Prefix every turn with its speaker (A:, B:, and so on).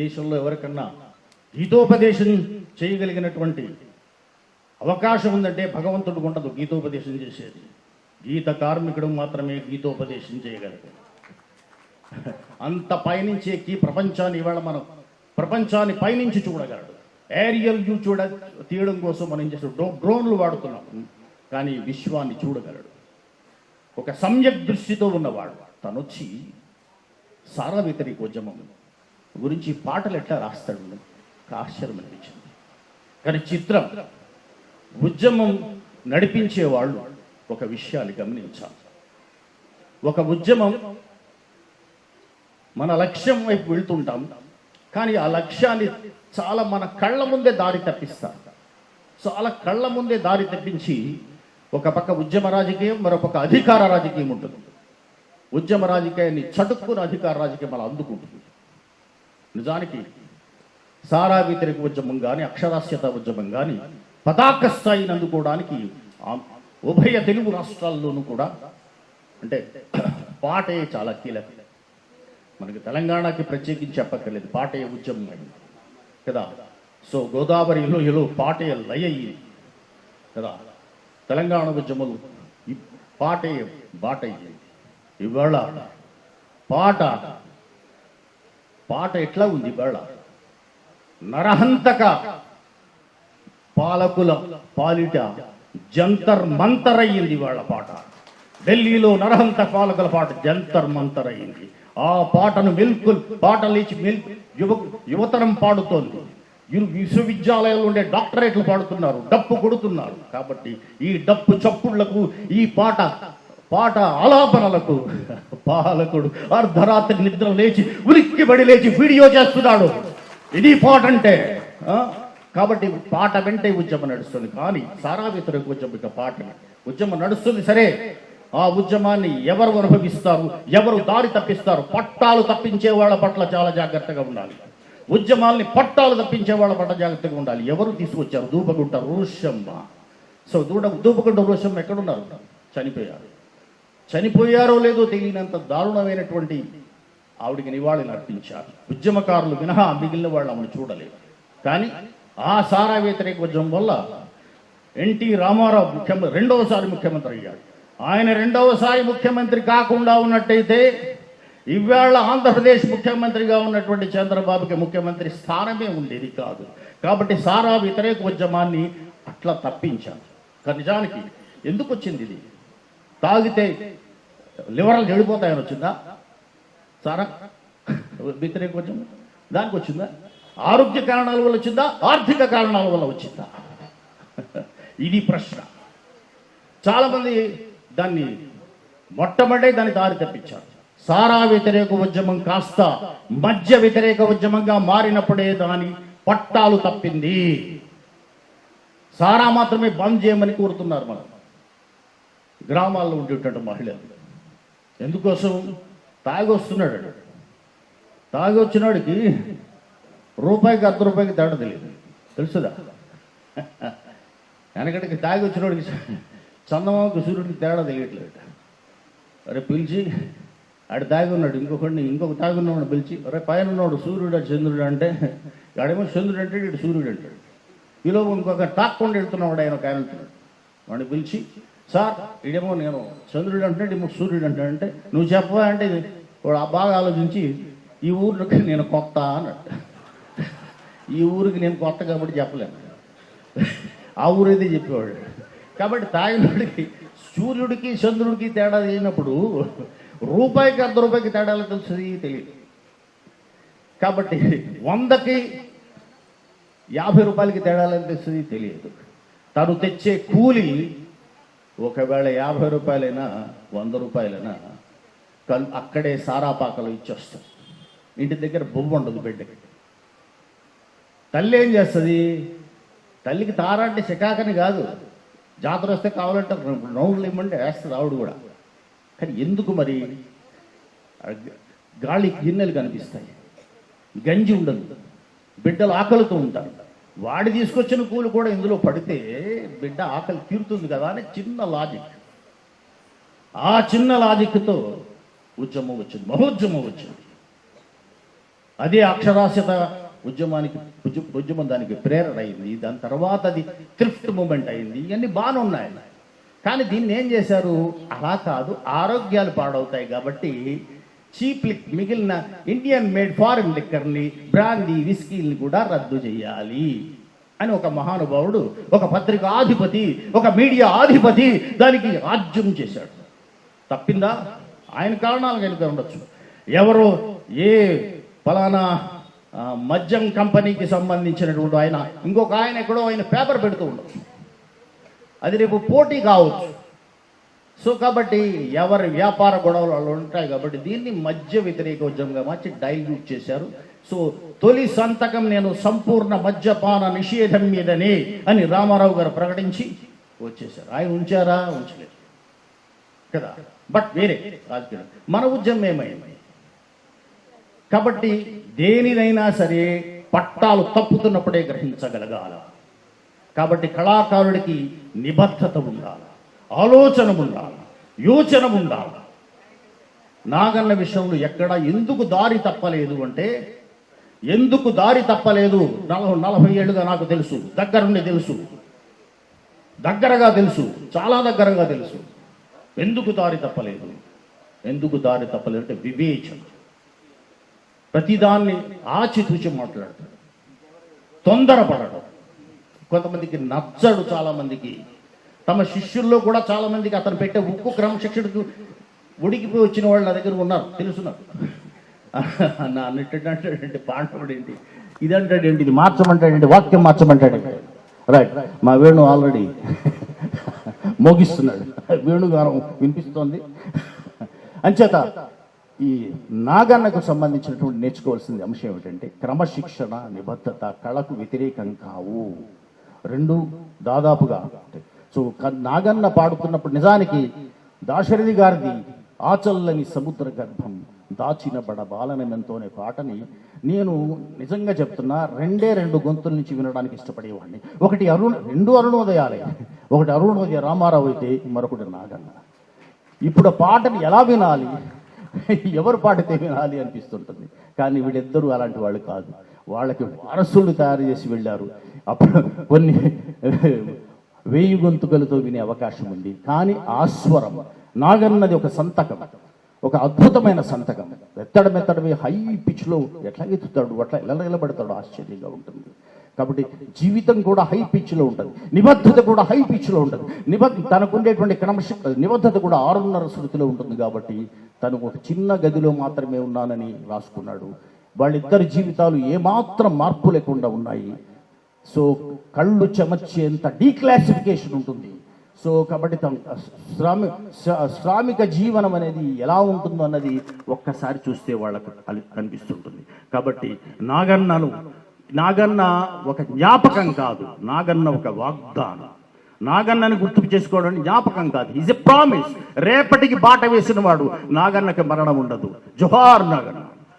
A: దేశంలో ఎవరికన్నా గీతోపదేశం చేయగలిగినటువంటి అవకాశం ఉందంటే భగవంతుడికి ఉండదు గీతోపదేశం చేసేది. గీత కార్మికుడు మాత్రమే గీతోపదేశం చేయగలడు. అంత పైనుంచి ఎక్కి ప్రపంచాన్ని ఇవాళ మనం ప్రపంచాన్ని పైనుంచి చూడగలడు. ఏరియల్ వ్యూ తీయడం కోసం మనం చేసే డ్రోన్లు వాడుతున్నాం, కానీ విశ్వాన్ని చూడగలడు. ఒక సమ్యక్ దృష్టితో ఉన్నవాడు తనొచ్చి సారా వ్యతిరేక ఉద్యమం గురించి పాటలు ఎట్లా రాస్తాడు నాకు ఆశ్చర్యం అనిపించింది. కానీ చిత్రం ఉద్యమం నడిపించే వాళ్ళు ఒక విషయాన్ని గమనించాలి. ఒక ఉద్యమం మన లక్ష్యం వైపు వెళ్తుంటాం, కానీ ఆ లక్ష్యాన్ని చాలా మన కళ్ళ ముందే దారి తప్పిస్తారు. చాలా కళ్ళ ముందే దారి తప్పించి ఒక పక్క ఉద్యమ రాజకీయం, మరొక అధికార రాజకీయం ఉంటుంది. ఉద్యమ రాజకీయాన్ని చటుక్కున అధికార రాజకీయం అలా అందుకుంటుంది. నిజానికి సారా వ్యతిరేక ఉద్యమం కానీ అక్షరాస్యత ఉద్యమం కానీ పతాక స్థాయిని అందుకోవడానికి ఉభయ తెలుగు రాష్ట్రాల్లోనూ కూడా అంటే పాటే చాలా కీలకం. మనకి తెలంగాణకి ప్రత్యేకించి చెప్పక్కర్లేదు, పాటే ఉద్యమం అయింది కదా. సో గోదావరిలో పాటే లయ అయ్యింది కదా. తెలంగాణ ఉద్యమం పాటే బాట అయ్యింది. ఇవాళ పాట ఎట్లా ఉంది? ఇవాళ నరహంతక పాలకుల పాలిట జంతర్ మంతర్ అయ్యింది. ఇవాళ పాట ఢిల్లీలో నరహంత పాలకుల పాట జంతర్ మంతర్ అయ్యింది. ఆ పాటను పాట లేచి యువతరం పాడుతోంది. విశ్వవిద్యాలయాల్లో ఉండే డాక్టరేట్లు పాడుతున్నారు, డప్పు కొడుతున్నారు. కాబట్టి ఈ డప్పు చప్పుళ్లకు, ఈ పాట ఆలాపనలకు పాలకుడు అర్ధరాత్రి నిద్ర లేచి ఉలిక్కిబడి లేచి వీడియో చేస్తున్నాడు. ఇది పాట అంటే. కాబట్టి పాట వెంటే ఉద్యమం నడుస్తుంది. కానీ సారా వ్యతిరేక ఉద్యమం నడుస్తుంది సరే. ఆ ఉద్యమాన్ని ఎవరు అనుభవిస్తారు, ఎవరు దారి తప్పిస్తారు? పట్టాలు తప్పించే వాళ్ళ పట్ల చాలా జాగ్రత్తగా ఉండాలి. ఉద్యమాల్ని పట్టాలు తప్పించే వాళ్ళ పట్ల జాగ్రత్తగా ఉండాలి. ఎవరు తీసుకొచ్చారు? దూపగుంట రోషమ్మ. సో దూపగుంట రోషమ్మ ఎక్కడున్నారు? చనిపోయారో లేదో తెలియనంత దారుణమైనటువంటి ఆవిడికి నివాళులు అర్పించారు. ఉద్యమకారులు మినహా మిగిలిన వాళ్ళు ఆమెను చూడలేదు. కానీ ఆ సారా వ్యతిరేక ఉద్యమం వల్ల ఎన్టీ రామారావు రెండవసారి ముఖ్యమంత్రి అయ్యాడు. ఆయన రెండవసారి ముఖ్యమంత్రి కాకుండా ఉన్నట్టయితే ఇవాళ ఆంధ్రప్రదేశ్ ముఖ్యమంత్రిగా ఉన్నటువంటి చంద్రబాబుకి ముఖ్యమంత్రి స్థానమే ఉండేది కాదు. కాబట్టి సారా వ్యతిరేక ఉద్యమాన్ని అట్లా తప్పించారు. నిజానికి ఎందుకు వచ్చింది ఇది? తాగితే లివరల్ చెడిపోతాయని వచ్చిందా? సారా వ్యతిరేక ఉద్యమం దానికి వచ్చిందా? ఆరోగ్య కారణాల వల్ల వచ్చిందా? ఆర్థిక కారణాల వల్ల వచ్చిందా? ఇది ప్రశ్న. చాలామంది దాన్ని మొట్టమొదటి దాన్ని దారి తప్పించారు. సారా వ్యతిరేక ఉద్యమం కాస్త మద్య వ్యతిరేక ఉద్యమంగా మారినప్పుడే దాని పట్టాలు తప్పింది. సారా మాత్రమే బంద్ చేయమని కోరుతున్నారు మనం గ్రామాల్లో ఉండేటువంటి మహిళలు. ఎందుకోసం? తాగొస్తున్నాడు. తాగొచ్చినాడికి రూపాయికి ₹1 తేడా తెలియదు. తెలుసుదా? వెనకటికి తాగొచ్చినోడికి చందమామకి సూర్యుడికి తేడా తెలియట్లేదు. అరే పిలిచి ఆడు తాగి ఉన్నాడు, ఇంకొక తాగున్నవాడు పిలిచి అరే పైన ఉన్నాడు సూర్యుడు చంద్రుడు అంటే ఆడేమో చంద్రుడు అంటే ఇటు సూర్యుడు అంటాడు. ఈలో ఇంకొక తాక్కుండా వెళ్తున్నవాడు ఆయన వెళ్తున్నాడు. వాడిని పిలిచి సార్ ఇడేమో నేను చంద్రుడు అంటే ఏమో సూర్యుడు అంటాడంటే నువ్వు చెప్పవా అంటే వాడు బాగా ఆలోచించి ఈ ఊరికి నేను కొత్త అన్నట్టు. ఈ ఊరికి నేను కొత్త కాబట్టి చెప్పలేను, ఆ ఊరైతే చెప్పేవాడు. కాబట్టి తాగినోడికి సూర్యుడికి చంద్రుడికి తేడా అయినప్పుడు రూపాయికి ₹1 తేడాలు తెలుస్తుంది తెలియదు. కాబట్టి 100కి ₹50 తేడాలని తెలుస్తుంది తెలియదు. తను తెచ్చే కూలి ఒకవేళ ₹50 ₹100 అక్కడే సారాపాకలు ఇచ్చొస్తాం. ఇంటి దగ్గర బొమ్మ ఉండదు బిడ్డకి. తల్లి ఏం చేస్తుంది? తల్లికి తార అంటే చికాకని కాదు, జాతర వస్తే కావాలంటే రౌండ్లు ఇమ్మంటే వేస్తుంది ఆవిడ కూడా. కానీ ఎందుకు మరి? గాలి గిన్నెలు కనిపిస్తాయి, గంజి ఉండదు, బిడ్డలు ఆకలితో ఉంటారు. వాడి తీసుకొచ్చిన కూలి కూడా ఇందులో పడితే బిడ్డ ఆకలి తీరుతుంది కదా అని చిన్న లాజిక్. ఆ చిన్న లాజిక్తో ఉద్యమం వచ్చింది, మహోద్యమం వచ్చింది. అదే అక్షరాస్యత ఉద్యమం దానికి ప్రేరణ అయింది. దాని తర్వాత అది థ్రిఫ్ట్ మూమెంట్ అయింది. ఇవన్నీ బాగానే ఉన్నాయి. కానీ దీన్ని ఏం చేశారు, అలా కాదు, ఆరోగ్యాలు పాడవుతాయి కాబట్టి చీప్ మిగిలిన ఇండియన్ మేడ్ ఫారిన్ లిక్కర్ని, బ్రాందీ, విస్కీని కూడా రద్దు చేయాలి అని ఒక మహానుభావుడు, ఒక పత్రికాధిపతి, ఒక మీడియా అధిపతి దానికి రాజ్యం చేశాడు. తప్పిందా? ఆయన కారణాలు కనుక ఉండొచ్చు. ఎవరో ఏ ఫలానా మద్యం కంపెనీకి సంబంధించినటువంటి ఆయన, ఇంకొక ఆయన ఎక్కడో ఆయన పేపర్ పెడుతూ ఉండొచ్చు, అది రేపు పోటీ కావచ్చు. సో కాబట్టి ఎవరి వ్యాపార గొడవలు ఉంటాయి కాబట్టి దీన్ని మద్య వ్యతిరేక ఉద్యమంగా మార్చి డైల్యూట్ చేశారు. సో తొలి సంతకం నేను సంపూర్ణ మద్యపాన నిషేధం మీదనే అని రామారావు గారు ప్రకటించి వచ్చేశారు. ఆయన ఉంచారా? ఉంచలేదు కదా. బట్ వేరే రాజకీయం, మన ఉద్యమం ఏమైంది కాబట్టి దేనినైనా సరే పట్టాలు తప్పుతున్నప్పుడే గ్రహించగలగాల. కాబట్టి కళాకారుడికి నిబద్ధత ఉండాలి, ఆలోచన ఉండాలి, యోచన ఉండాలి. నాగన్న విషయంలో ఎక్కడ ఎందుకు దారి తప్పలేదు అంటే, ఎందుకు దారి తప్పలేదు 40 ఏళ్ళుగా నాకు తెలుసు, దగ్గరుండి తెలుసు, దగ్గరగా తెలుసు, చాలా దగ్గరగా తెలుసు. ఎందుకు దారి తప్పలేదు? ఎందుకు దారి తప్పలేదు అంటే వివేచన. ప్రతిదాన్ని ఆచితూచి మాట్లాడతాడు, తొందరపడడం. కొంతమందికి నచ్చడు, చాలామందికి తమ శిష్యుల్లో కూడా చాలామందికి అతను పెట్టే ఉక్కు క్రమశిక్షణకు ఉడికిపోయి వచ్చిన వాళ్ళు నా దగ్గర ఉన్నారు, తెలుసున్నారు. నా అన్నట్టు పాండవుడు ఏంటి, ఇది అంటాడేంటి, ఇది మార్చమంటాడేంటి, వాక్యం మార్చమంటాడేంటి. రైట్, మా వేణు ఆల్రెడీ మోగిస్తున్నాడు, వేణుగానం వినిపిస్తోంది. అంచేత ఈ నాగన్నకు సంబంధించినటువంటి నేర్చుకోవాల్సిన అంశం ఏమిటంటే క్రమశిక్షణ, నిబద్ధత కళకు వ్యతిరేకం కావు, రెండు దాదాపుగా. సో నాగన్న పాడుతున్నప్పుడు నిజానికి దాశరథి గారిది ఆచల్లని సముద్ర గర్భం దాచిన బడబాలనమెంతోనే పాటని నేను నిజంగా చెప్తున్నా 2 గొంతుల నుంచి వినడానికి ఇష్టపడేవాడిని. ఒకటి రెండు అరుణోదయాలే, ఒకటి అరుణోదయ రామారావు అయితే మరొకటి నాగన్న. ఇప్పుడు పాటని ఎలా వినాలి, ఎవరు పాడితే వినాలి అనిపిస్తుంటుంది. కానీ వీళ్ళిద్దరూ అలాంటి వాళ్ళు కాదు, వాళ్ళకి వారసులు తయారు చేసి వెళ్ళారు. అప్పుడు కొన్ని 1000 గొంతుకలతో వినే అవకాశం ఉంది. కానీ ఆస్వరం నాగన్నది ఒక సంతకం, ఒక అద్భుతమైన సంతకం. మెత్తడమే హై పిచ్లో ఎట్లా ఎత్తుతాడు, అట్లా ఎలా నిలబడతాడు, ఆశ్చర్యంగా ఉంటుంది. కాబట్టి జీవితం కూడా హై పిచ్లో ఉంటుంది, నిబద్ధత కూడా హై పిచ్లో ఉంటుంది. తనకు ఉండేటువంటి నిబద్ధత కూడా 6:30 శృతిలో ఉంటుంది. కాబట్టి తను ఒక చిన్న గదిలో మాత్రమే ఉన్నానని రాసుకున్నాడు. వాళ్ళిద్దరి జీవితాలు ఏమాత్రం మార్పు లేకుండా ఉన్నాయి. సో కళ్ళు చెమర్చేంత డీక్లాసిఫికేషన్ ఉంటుంది. సో కాబట్టి శ్రామిక జీవనం అనేది ఎలా ఉంటుందో అన్నది ఒక్కసారి చూస్తే వాళ్ళకు కనిపిస్తుంటుంది. కాబట్టి నాగన్న ఒక జ్ఞాపకం కాదు, నాగన్న ఒక వాగ్దానం. నాగన్నని గుర్తుకు చేసుకోవడం జ్ఞాపకం కాదు, ఈజ్ ఎ ప్రామిస్. రేపటికి బాట వేసిన వాడు నాగన్నకి మరణం ఉండదు. జోహార్ నాగన్న.